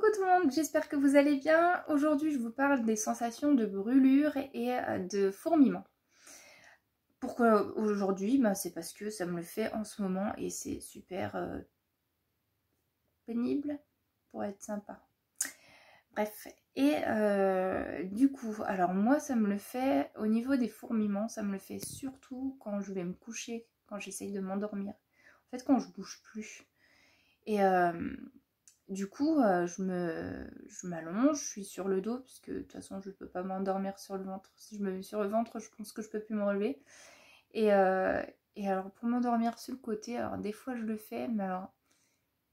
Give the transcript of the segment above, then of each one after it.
Coucou tout le monde, j'espère que vous allez bien. Aujourd'hui je vous parle des sensations de brûlure et de fourmillement. Pourquoi aujourd'hui? C'est parce que ça me le fait en ce moment et c'est super pénible pour être sympa. Bref, et du coup, alors moi ça me le fait au niveau des fourmillements, ça me le fait surtout quand je vais me coucher, quand j'essaye de m'endormir. En fait quand je bouge plus. Et du coup, je m'allonge, je suis sur le dos, puisque de toute façon, je ne peux pas m'endormir sur le ventre. Si je me mets sur le ventre, je pense que je ne peux plus me relever. Et alors, pour m'endormir sur le côté, alors des fois, je le fais, mais alors,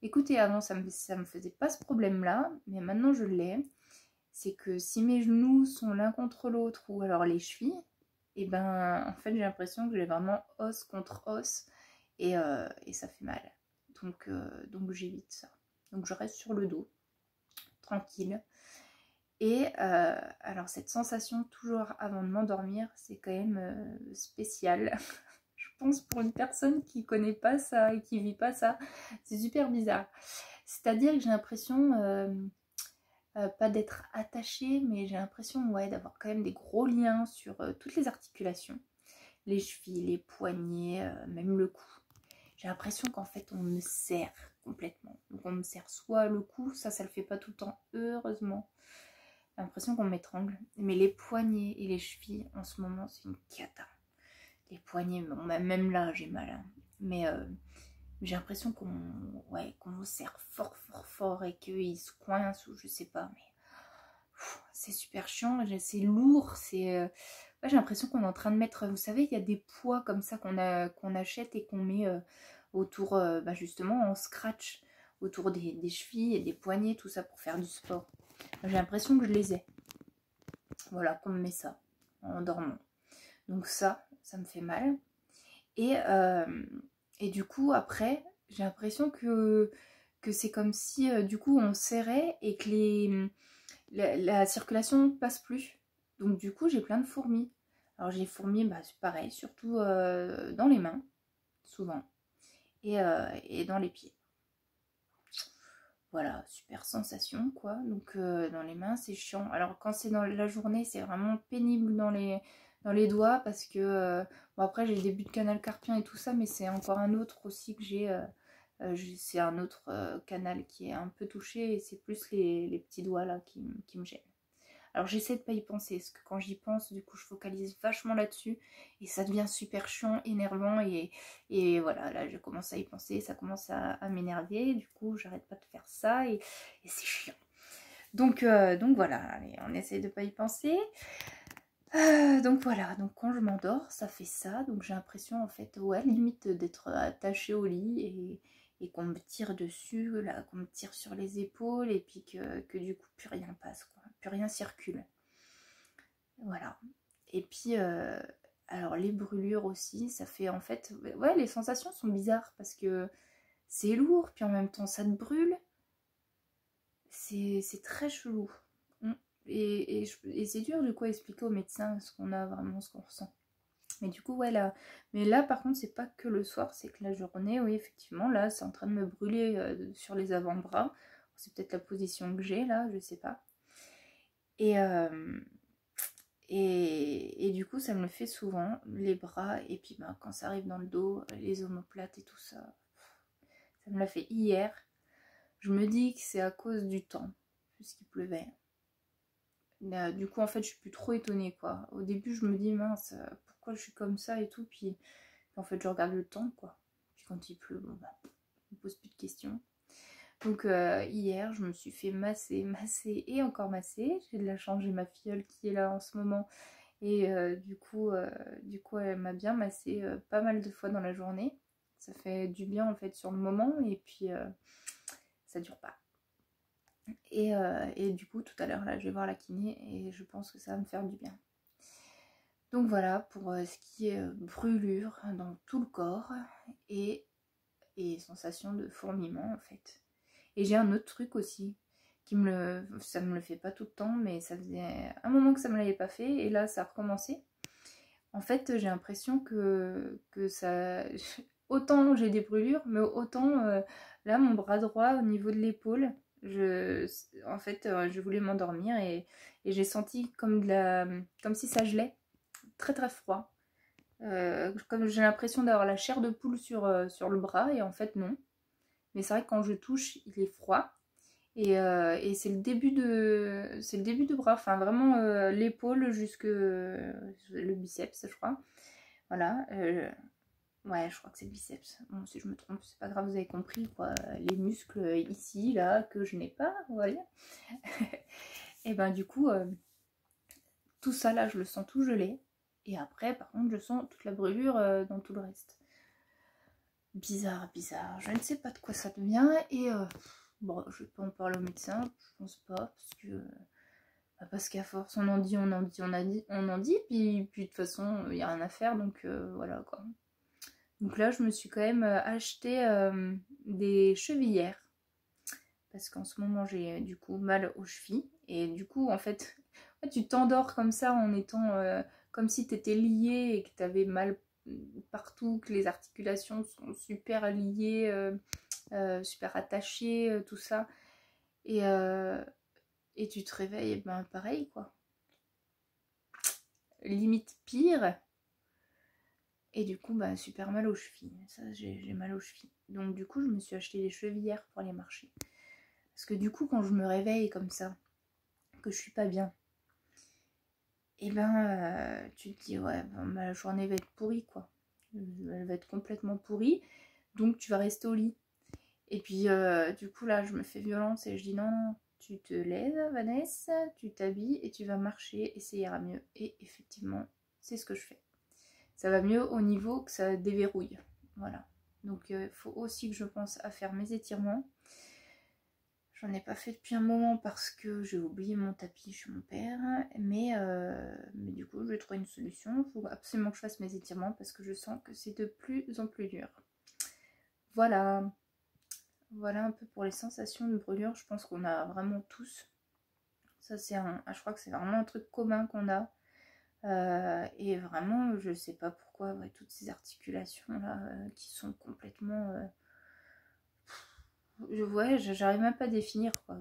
écoutez, avant, ça me faisait pas ce problème-là, mais maintenant, je l'ai. C'est que si mes genoux sont l'un contre l'autre, ou alors les chevilles, et ben, en fait, j'ai l'impression que j'ai vraiment os contre os, et ça fait mal. Donc j'évite ça. Donc je reste sur le dos, tranquille. Et alors cette sensation toujours avant de m'endormir, c'est quand même spécial. Je pense pour une personne qui connaît pas ça et qui vit pas ça, c'est super bizarre. C'est-à-dire que j'ai l'impression, pas d'être attachée, mais j'ai l'impression d'avoir quand même des gros liens sur toutes les articulations. Les chevilles, les poignets, même le cou. J'ai l'impression qu'en fait on me serre complètement. Donc on me serre soit le cou, ça le fait pas tout le temps, heureusement. J'ai l'impression qu'on m'étrangle. Mais les poignets et les chevilles en ce moment c'est une cata. Les poignets, bon, même là j'ai mal. Hein. Mais j'ai l'impression qu'on me serre fort fort fort et qu'ils se coincent ou je sais pas. Mais c'est super chiant, c'est lourd, c'est... j'ai l'impression qu'on est en train de mettre, vous savez, il y a des poids comme ça qu'on achète et qu'on met autour, justement, en scratch, autour des chevilles et des poignets, tout ça pour faire du sport. J'ai l'impression que je les ai. Voilà, qu'on me met ça en dormant. Donc ça me fait mal. Et du coup, après, j'ai l'impression que c'est comme si, du coup, on serrait et que la circulation passe plus. Donc du coup j'ai plein de fourmis. Alors j'ai fourmis, c'est pareil, surtout dans les mains, souvent, et dans les pieds. Voilà, super sensation quoi. Donc dans les mains c'est chiant. Alors quand c'est dans la journée c'est vraiment pénible dans les doigts parce que bon après j'ai le début de canal carpien et tout ça, mais c'est encore un autre aussi que j'ai. C'est un autre canal qui est un peu touché et c'est plus les petits doigts là qui me gênent. Alors j'essaie de pas y penser, parce que quand j'y pense, du coup je focalise vachement là-dessus et ça devient super chiant, énervant et voilà, là je commence à y penser, ça commence à m'énerver, du coup j'arrête pas de faire ça et c'est chiant. Donc voilà, allez, on essaie de pas y penser. Donc voilà, donc quand je m'endors, ça fait ça, donc j'ai l'impression en fait, limite d'être attachée au lit et qu'on me tire dessus, là, qu'on me tire sur les épaules et puis que du coup plus rien passe, quoi, plus rien circule. Voilà. Et puis, alors les brûlures aussi, ça fait en fait, les sensations sont bizarres parce que c'est lourd, puis en même temps ça te brûle. C'est très chelou. Et c'est dur du coup à expliquer aux médecins ce qu'on a vraiment, ce qu'on ressent. Mais du coup, là, mais là par contre, c'est pas que le soir, c'est que la journée, oui, effectivement, là, c'est en train de me brûler sur les avant-bras. C'est peut-être la position que j'ai là, je sais pas. Et du coup, ça me le fait souvent, les bras, et puis quand ça arrive dans le dos, les omoplates et tout ça, ça me l'a fait hier. Je me dis que c'est à cause du temps, puisqu'il pleuvait. Du coup en fait je suis plus trop étonnée quoi. Au début je me dis mince pourquoi je suis comme ça et tout, puis en fait je regarde le temps quoi. Puis quand il pleut, bon je me pose plus de questions. Donc hier je me suis fait masser et encore masser. J'ai de la chance, j'ai ma filleule qui est là en ce moment et du coup elle m'a bien massé pas mal de fois dans la journée. Ça fait du bien en fait sur le moment et puis ça dure pas. Et du coup, tout à l'heure, là, je vais voir la kiné et je pense que ça va me faire du bien. Donc voilà, pour ce qui est brûlure dans tout le corps et sensation de fourmillement, en fait. Et j'ai un autre truc aussi, ça me le fait pas tout le temps, mais ça faisait un moment que ça me l'avait pas fait, et là, ça a recommencé. En fait, j'ai l'impression que ça... Autant j'ai des brûlures, mais autant, là, mon bras droit, au niveau de l'épaule, En fait, je voulais m'endormir et j'ai senti comme comme si ça gelait, très très froid. Comme j'ai l'impression d'avoir la chair de poule sur le bras, et en fait non. Mais c'est vrai que quand je touche, il est froid. Et c'est le début de bras, enfin vraiment l'épaule jusque le biceps, je crois. Voilà. Ouais, je crois que c'est le biceps. Bon, si je me trompe, c'est pas grave, vous avez compris, quoi. Les muscles ici, là, que je n'ai pas, voilà. Et ben du coup, tout ça là, je le sens tout gelé. Et après, par contre, je sens toute la brûlure dans tout le reste. Bizarre, bizarre. Je ne sais pas de quoi ça devient. Et bon, je vais pas en parler au médecin, je pense pas, parce qu'à force, on en dit, on en dit, on en dit, puis de toute façon, il n'y a rien à faire, donc voilà quoi. Donc là, je me suis quand même acheté des chevillères. Parce qu'en ce moment, j'ai du coup mal aux chevilles. Et du coup, en fait, tu t'endors comme ça en étant comme si tu étais lié et que tu avais mal partout, que les articulations sont super liées, super attachées, tout ça. Et, euh, et tu te réveilles, et ben pareil quoi. Limite pire. Et du coup, bah, super mal aux chevilles. Ça, j'ai mal aux chevilles. Donc du coup, je me suis acheté des chevillères pour aller marcher. Parce que du coup, quand je me réveille comme ça, que je suis pas bien, et ben tu te dis, ouais, ben, ma journée va être pourrie, quoi. Elle va être complètement pourrie. Donc tu vas rester au lit. Et puis du coup, là, je me fais violence et je dis, non, non, tu te lèves, Vanessa, tu t'habilles et tu vas marcher et ça ira mieux. Et effectivement, c'est ce que je fais. Ça va mieux au niveau que ça déverrouille. Voilà. Donc il faut aussi que je pense à faire mes étirements. J'en ai pas fait depuis un moment parce que j'ai oublié mon tapis chez mon père. Mais du coup, je vais trouver une solution. Il faut absolument que je fasse mes étirements parce que je sens que c'est de plus en plus dur. Voilà. Voilà un peu pour les sensations de brûlure. Je pense qu'on a vraiment tous. Ça, je crois que c'est vraiment un truc commun qu'on a. Et vraiment, je sais pas pourquoi, ouais, toutes ces articulations là qui sont complètement. Ouais, j'arrive même pas à définir quoi.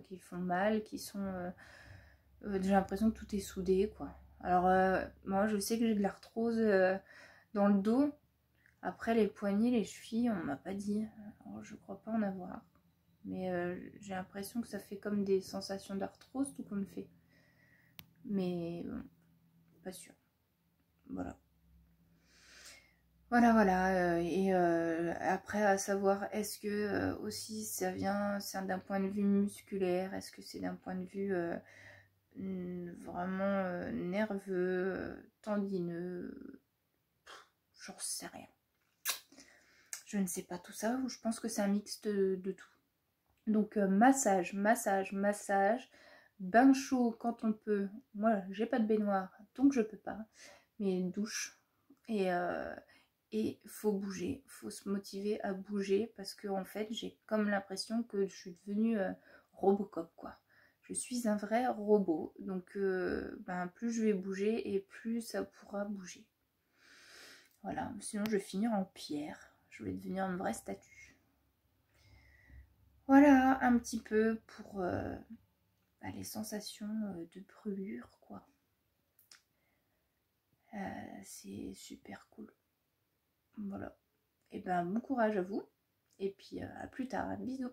Qui font mal, j'ai l'impression que tout est soudé quoi. Alors, moi je sais que j'ai de l'arthrose dans le dos. Après, les poignets, les chevilles, on m'a pas dit. Alors, je crois pas en avoir. Mais j'ai l'impression que ça fait comme des sensations d'arthrose, tout comme fait. Mais bon, pas sûr. Voilà. Voilà, voilà. Et après, à savoir, est-ce que aussi ça vient, c'est d'un point de vue musculaire, est-ce que c'est d'un point de vue vraiment nerveux, tendineux, j'en sais rien. Je ne sais pas tout ça, je pense que c'est un mix de tout. Donc massage, massage, massage, bain chaud quand on peut. Moi, j'ai pas de baignoire, donc je peux pas. Mais douche. Et faut bouger, faut se motiver à bouger parce que en fait, j'ai comme l'impression que je suis devenue Robocop quoi. Je suis un vrai robot, donc plus je vais bouger et plus ça pourra bouger. Voilà, sinon je vais finir en pierre. Je vais devenir une vraie statue. Voilà un petit peu pour les sensations de brûlure, quoi. C'est super cool. Voilà. Et ben bon courage à vous. Et puis à plus tard. Bisous.